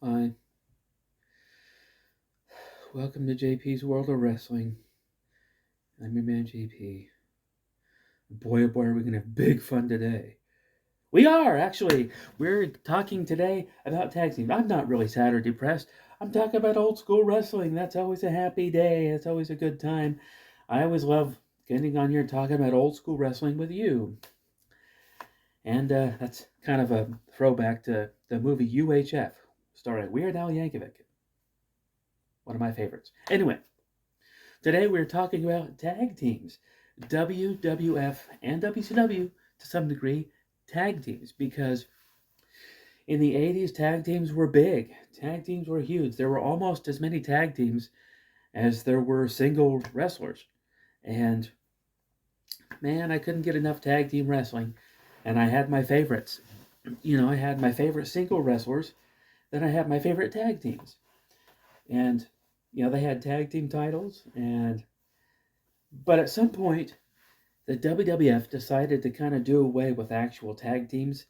Hi, welcome to J.P.s World of Wrestling. I'm your man J.P. Boy, oh boy, are we going to have big fun today. We are, actually. We're talking today about tag teams. I'm not really sad or depressed. I'm talking about old school wrestling. That's always a happy day. That's always a good time. I always love getting on here and talking about old school wrestling with you. And that's kind of a throwback to the movie UHF, starring Weird Al Yankovic, one of my favorites. Anyway, today we're talking about tag teams, WWF and WCW to some degree, tag teams, because in the 80s, tag teams were big. Tag teams were huge. There were almost as many tag teams as there were single wrestlers. And man, I couldn't get enough tag team wrestling. And I had my favorites. I had my favorite single wrestlers, then I had my favorite tag teams. And, they had tag team titles. But at some point, the WWF decided to kind of do away with actual tag teams,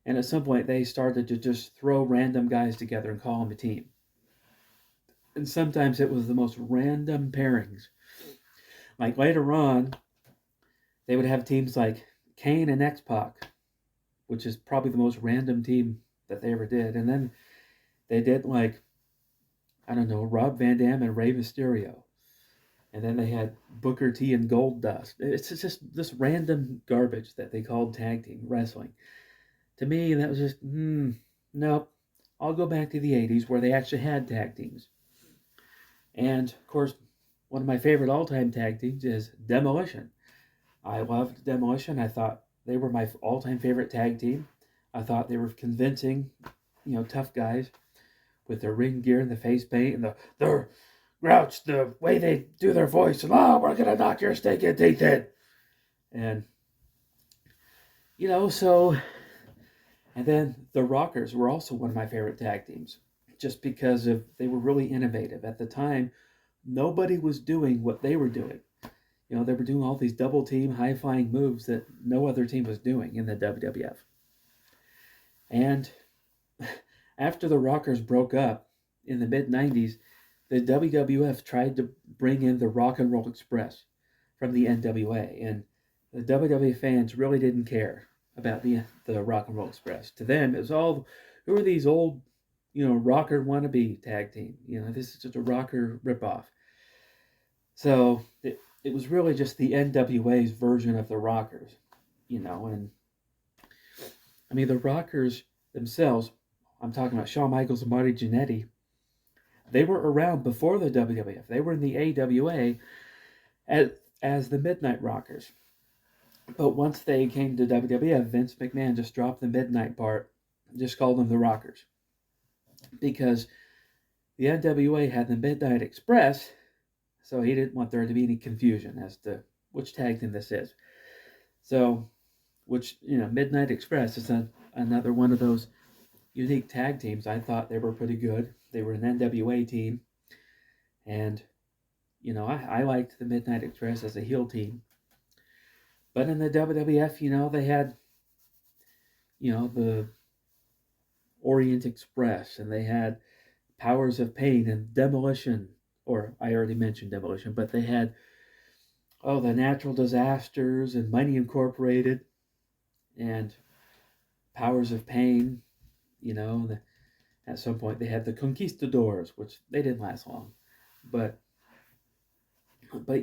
and at some point they started to just throw random guys together and call them a team. And sometimes it was the most random pairings. Like later on, they would have teams like Kane and X-Pac, which is probably the most random team that they ever did. And then they did like, I don't know, Rob Van Dam and Rey Mysterio. And then they had Booker T and Gold Dust. It's just this random garbage that they called tag team wrestling. To me, that was just, nope. I'll go back to the 80s where they actually had tag teams. And, of course, one of my favorite all time tag teams is Demolition. I loved Demolition. I thought they were my all time favorite tag team. I thought they were convincing, tough guys with their ring gear and the face paint and their grouch, the way they do their voice. And, we're going to knock your stinking teeth in. And, so and then the Rockers were also one of my favorite tag teams, just because they were really innovative. At the time, nobody was doing what they were doing. They were doing all these double team, high flying moves that no other team was doing in the WWF. And after the Rockers broke up in the mid 90s, the WWF tried to bring in the Rock and Roll Express from the NWA, and the WWE fans really didn't care about the Rock and Roll Express. To them, it was all, who are these old, rocker wannabe tag team? This is just a rocker ripoff. So it was really just the NWA's version of the Rockers, and I mean the Rockers themselves. I'm talking about Shawn Michaels and Marty Jannetty. They were around before the WWF. They were in the AWA as the Midnight Rockers. But once they came to WWF, Vince McMahon just dropped the midnight part, just called them the Rockers. Because the NWA had the Midnight Express, so he didn't want there to be any confusion as to which tag team this is. So, Midnight Express is another one of those unique tag teams. I thought they were pretty good. They were an NWA team, and I liked the Midnight Express as a heel team. But in the WWF, they had, the Orient Express, and they had Powers of Pain and Demolition, or I already mentioned Demolition, but they had, the Natural Disasters and Money Incorporated and Powers of Pain, at some point they had the Conquistadors, which they didn't last long. But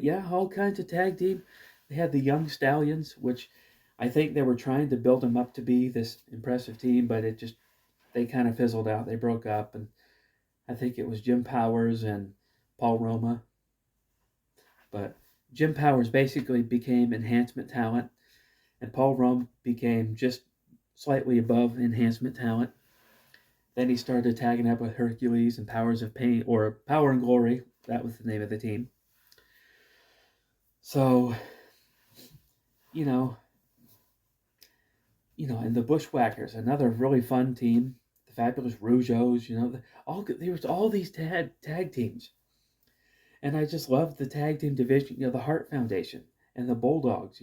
yeah, all kinds of tag team. They had the Young Stallions, which I think they were trying to build them up to be this impressive team, but they kind of fizzled out. They broke up, and I think it was Jim Powers and Paul Roma. But Jim Powers basically became enhancement talent, and Paul Roma became just slightly above enhancement talent. Then he started tagging up with Hercules and Powers of Pain, or Power and Glory. That was the name of the team. So, you know, and the Bushwhackers, another really fun team. The Fabulous Rougeos, there was all these tag teams, and I just loved the tag team division. The Hart Foundation and the Bulldogs.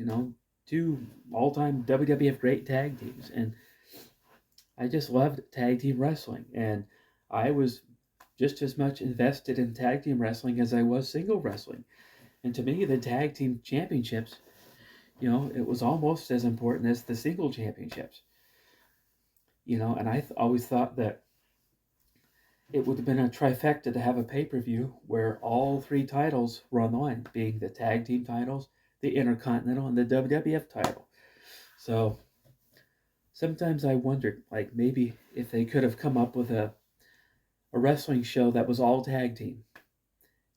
Two all-time WWF great tag teams, and I just loved tag team wrestling. And I was just as much invested in tag team wrestling as I was single wrestling. And to me, the tag team championships, it was almost as important as the single championships. And I always thought that it would have been a trifecta to have a pay per view where all three titles were on the line, being the tag team titles, the Intercontinental, and the WWF title. So sometimes I wondered, like, maybe if they could have come up with a wrestling show that was all tag team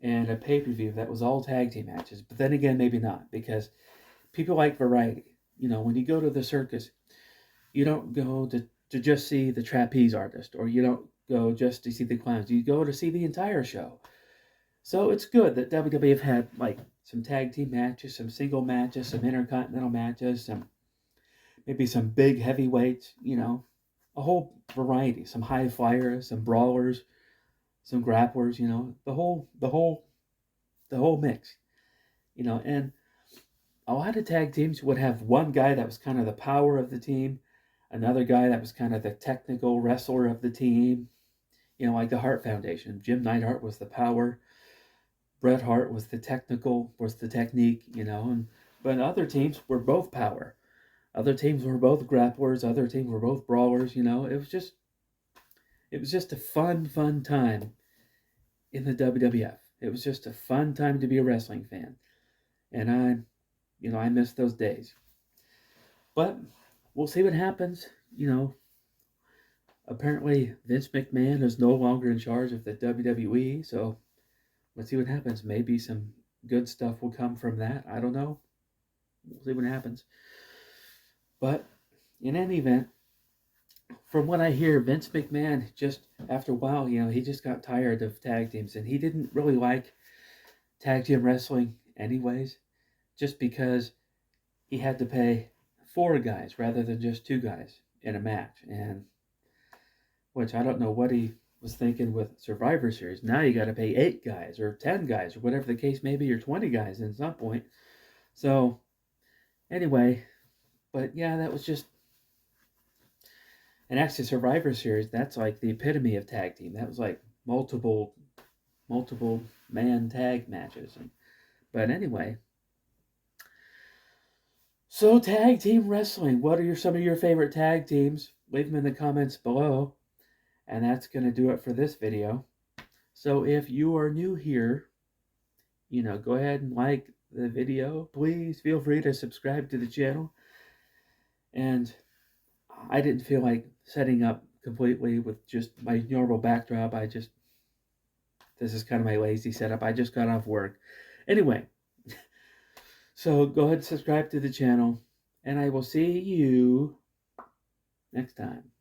and a pay per view that was all tag team matches. But then again, maybe not, because people like variety. When you go to the circus, you don't go to just see the trapeze artist, or you don't go just to see the clowns. You go to see the entire show. So it's good that WWF had like some tag team matches, some single matches, some intercontinental matches, maybe some big heavyweights, a whole variety, some high flyers, some brawlers, some grapplers, the whole mix, and a lot of tag teams would have one guy that was kind of the power of the team, another guy that was kind of the technical wrestler of the team, like the Hart Foundation. Jim Neidhart was the power, Bret Hart was the technical, was the technique, but other teams were both power. Other teams were both grapplers, other teams were both brawlers, it was just a fun time in the WWF. It was just a fun time to be a wrestling fan. And I miss those days. But we'll see what happens. Apparently Vince McMahon is no longer in charge of the WWE, so let's see what happens. Maybe some good stuff will come from that. I don't know. We'll see what happens. But in any event, from what I hear, Vince McMahon just after a while, he just got tired of tag teams, and he didn't really like tag team wrestling anyways, just because he had to pay 4 guys rather than just 2 guys in a match, and which I don't know what he was thinking with Survivor Series. Now you got to pay 8 guys or 10 guys or whatever the case may be, or 20 guys at some point. So anyway, but yeah, that was just. And actually, Survivor Series, that's like the epitome of tag team. That was like multiple man tag matches. But anyway, so tag team wrestling. What are some of your favorite tag teams? Leave them in the comments below. And that's going to do it for this video. So if you are new here, go ahead and like the video. Please feel free to subscribe to the channel. And I didn't feel like setting up completely with just my normal backdrop. This is kind of my lazy setup. I just got off work. Anyway, so go ahead and subscribe to the channel, and I will see you next time.